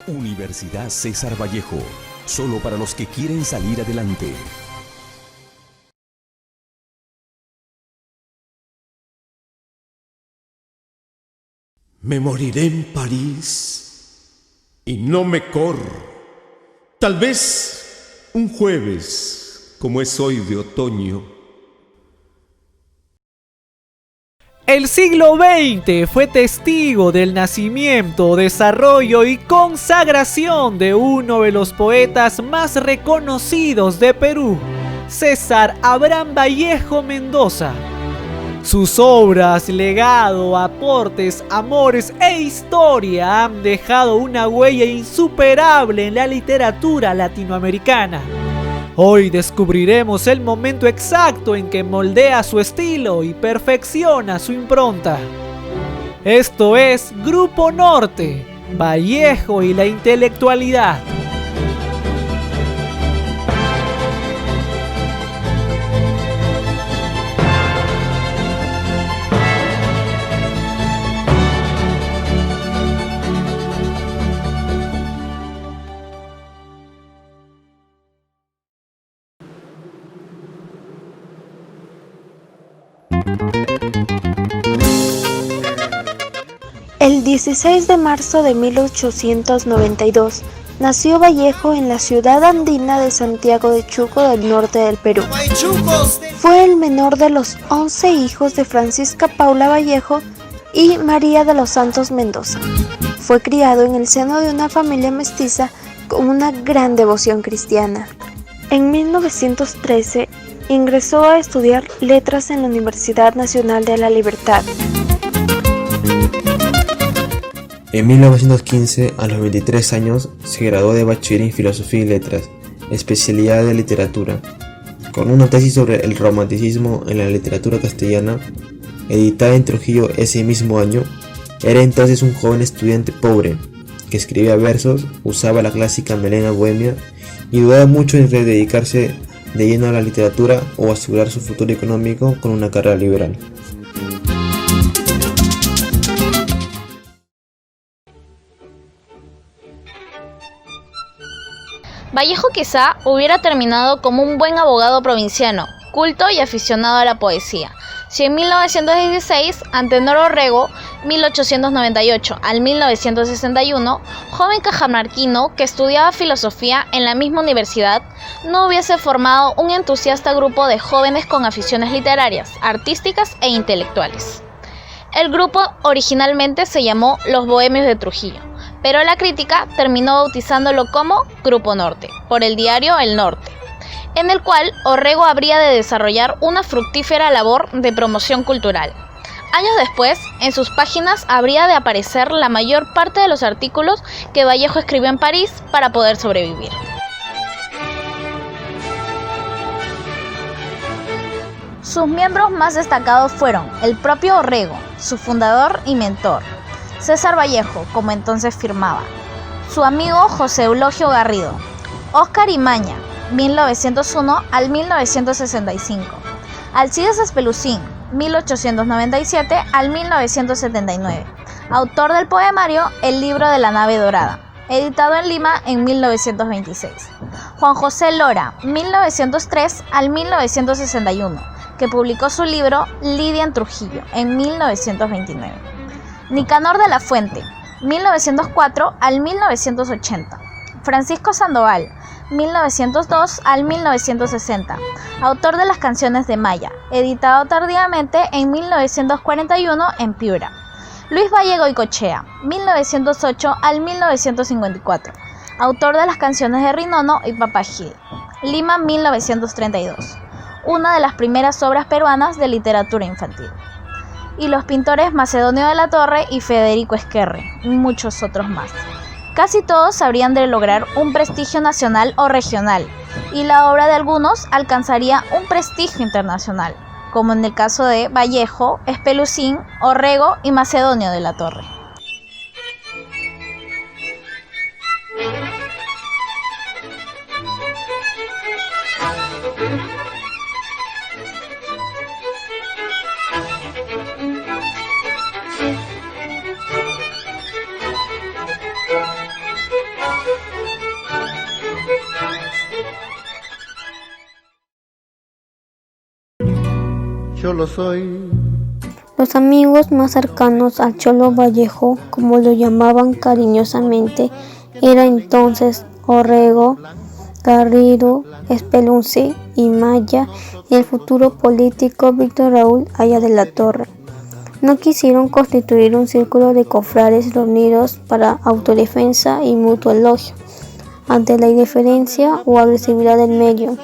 Universidad César Vallejo, solo para los que quieren salir adelante. Me moriré en París y no me corro. Tal vez un jueves, como es hoy de otoño. El siglo XX fue testigo del nacimiento, desarrollo y consagración de uno de los poetas más reconocidos de Perú, César Abraham Vallejo Mendoza. Sus obras, legado, aportes, amores e historia han dejado una huella insuperable en la literatura latinoamericana. Hoy descubriremos el momento exacto en que moldea su estilo y perfecciona su impronta. Esto es Grupo Norte, Vallejo y la intelectualidad. El 16 de marzo de 1892 nació Vallejo en la ciudad andina de Santiago de Chuco del norte del Perú. Fue el menor de los 11 hijos de Francisca Paula Vallejo y María de los Santos Mendoza. Fue criado en el seno de una familia mestiza con una gran devoción cristiana. En 1913 ingresó a estudiar letras en la Universidad Nacional de la Libertad. En 1915, a los 23 años, se graduó de bachiller en Filosofía y Letras, especialidad de literatura, con una tesis sobre el romanticismo en la literatura castellana, editada en Trujillo ese mismo año. Era entonces un joven estudiante pobre, que escribía versos, usaba la clásica melena bohemia y dudaba mucho entre dedicarse de lleno a la literatura o asegurar su futuro económico con una carrera liberal. Vallejo quizá hubiera terminado como un buen abogado provinciano, culto y aficionado a la poesía, si en 1916, Antenor Orrego, 1898 al 1961, joven cajamarquino que estudiaba filosofía en la misma universidad, no hubiese formado un entusiasta grupo de jóvenes con aficiones literarias, artísticas e intelectuales. El grupo originalmente se llamó Los Bohemios de Trujillo, pero la crítica terminó bautizándolo como Grupo Norte, por el diario El Norte, en el cual Orrego habría de desarrollar una fructífera labor de promoción cultural. Años después, en sus páginas habría de aparecer la mayor parte de los artículos que Vallejo escribió en París para poder sobrevivir. Sus miembros más destacados fueron el propio Orrego, su fundador y mentor, César Vallejo, como entonces firmaba, su amigo José Eulogio Garrido, Óscar Imaña, 1901 al 1965, Alcides Espelucín, 1897 al 1979, autor del poemario El libro de la nave dorada, editado en Lima en 1926, Juan José Lora, 1903 al 1961, que publicó su libro Lidia en Trujillo en 1929, Nicanor de la Fuente, 1904 al 1980, Francisco Sandoval, 1902 al 1960, autor de las canciones de Maya, editado tardíamente en 1941 en Piura, Luis Valle Goicoechea, 1908 al 1954, autor de las canciones de Rinono y Papa Gil, Lima 1932, una de las primeras obras peruanas de literatura infantil, y los pintores Macedonio de la Torre y Federico Esquerre, y muchos otros más. Casi todos habrían de lograr un prestigio nacional o regional, y la obra de algunos alcanzaría un prestigio internacional, como en el caso de Vallejo, Espelucín, Orrego y Macedonio de la Torre. yo lo soy. Los amigos más cercanos al Cholo Vallejo, como lo llamaban cariñosamente, eran entonces Orrego, Garrido, Espelunce y Maya y el futuro político Víctor Raúl Haya de la Torre. No quisieron constituir un círculo de cofrades reunidos para autodefensa y mutuo elogio ante la indiferencia o agresividad del medio.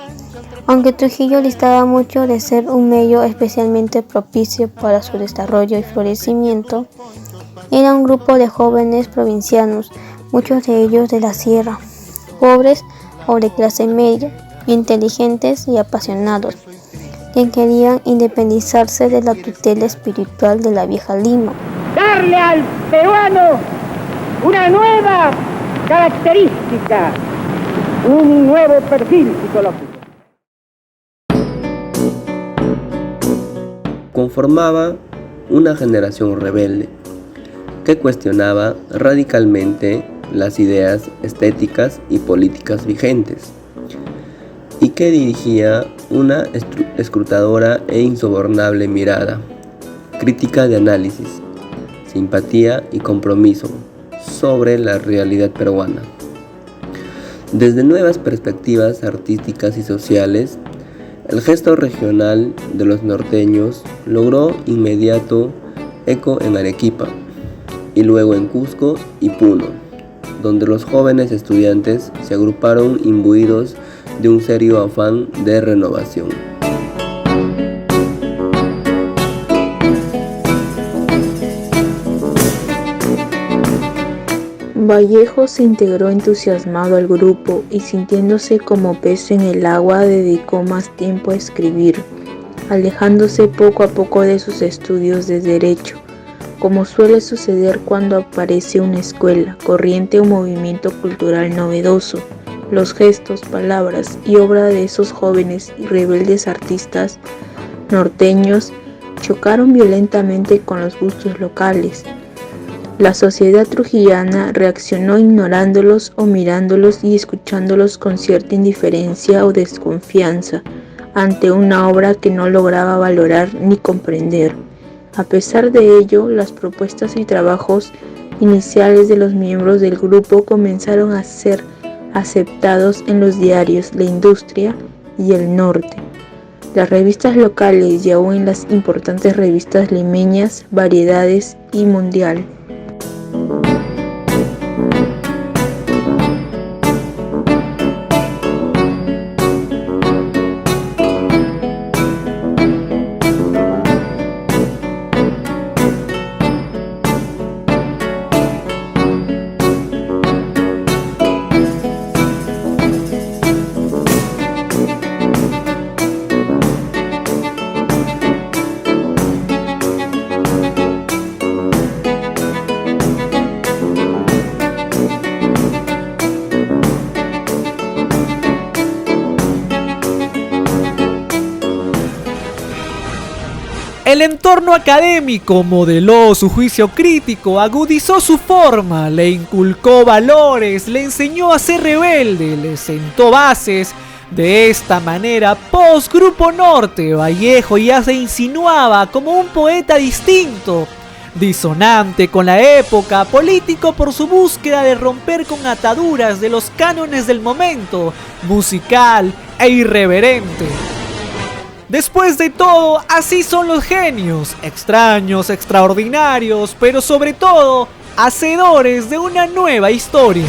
Aunque Trujillo distaba mucho de ser un medio especialmente propicio para su desarrollo y florecimiento, era un grupo de jóvenes provincianos, muchos de ellos de la sierra, pobres o de clase media, inteligentes y apasionados, que querían independizarse de la tutela espiritual de la vieja Lima. Darle al peruano una nueva característica, un nuevo perfil psicológico. Conformaba una generación rebelde que cuestionaba radicalmente las ideas estéticas y políticas vigentes y que dirigía una escrutadora e insobornable mirada, crítica de análisis, simpatía y compromiso sobre la realidad peruana. Desde nuevas perspectivas artísticas y sociales, el gesto regional de los norteños logró inmediato eco en Arequipa y luego en Cusco y Puno, donde los jóvenes estudiantes se agruparon imbuidos de un serio afán de renovación. Vallejo se integró entusiasmado al grupo y sintiéndose como pez en el agua dedicó más tiempo a escribir, alejándose poco a poco de sus estudios de derecho, como suele suceder cuando aparece una escuela, corriente o movimiento cultural novedoso. Los gestos, palabras y obra de esos jóvenes y rebeldes artistas norteños chocaron violentamente con los gustos locales. La sociedad trujillana reaccionó ignorándolos o mirándolos y escuchándolos con cierta indiferencia o desconfianza ante una obra que no lograba valorar ni comprender. A pesar de ello, las propuestas y trabajos iniciales de los miembros del grupo comenzaron a ser aceptados en los diarios La Industria y El Norte, las revistas locales y aún en las importantes revistas limeñas, Variedades y Mundial. El entorno académico modeló su juicio crítico, agudizó su forma, le inculcó valores, le enseñó a ser rebelde, le sentó bases. De esta manera, post-Grupo Norte, Vallejo ya se insinuaba como un poeta distinto, disonante con la época, político por su búsqueda de romper con ataduras de los cánones del momento, musical e irreverente. Después de todo, así son los genios, extraños, extraordinarios, pero sobre todo, hacedores de una nueva historia.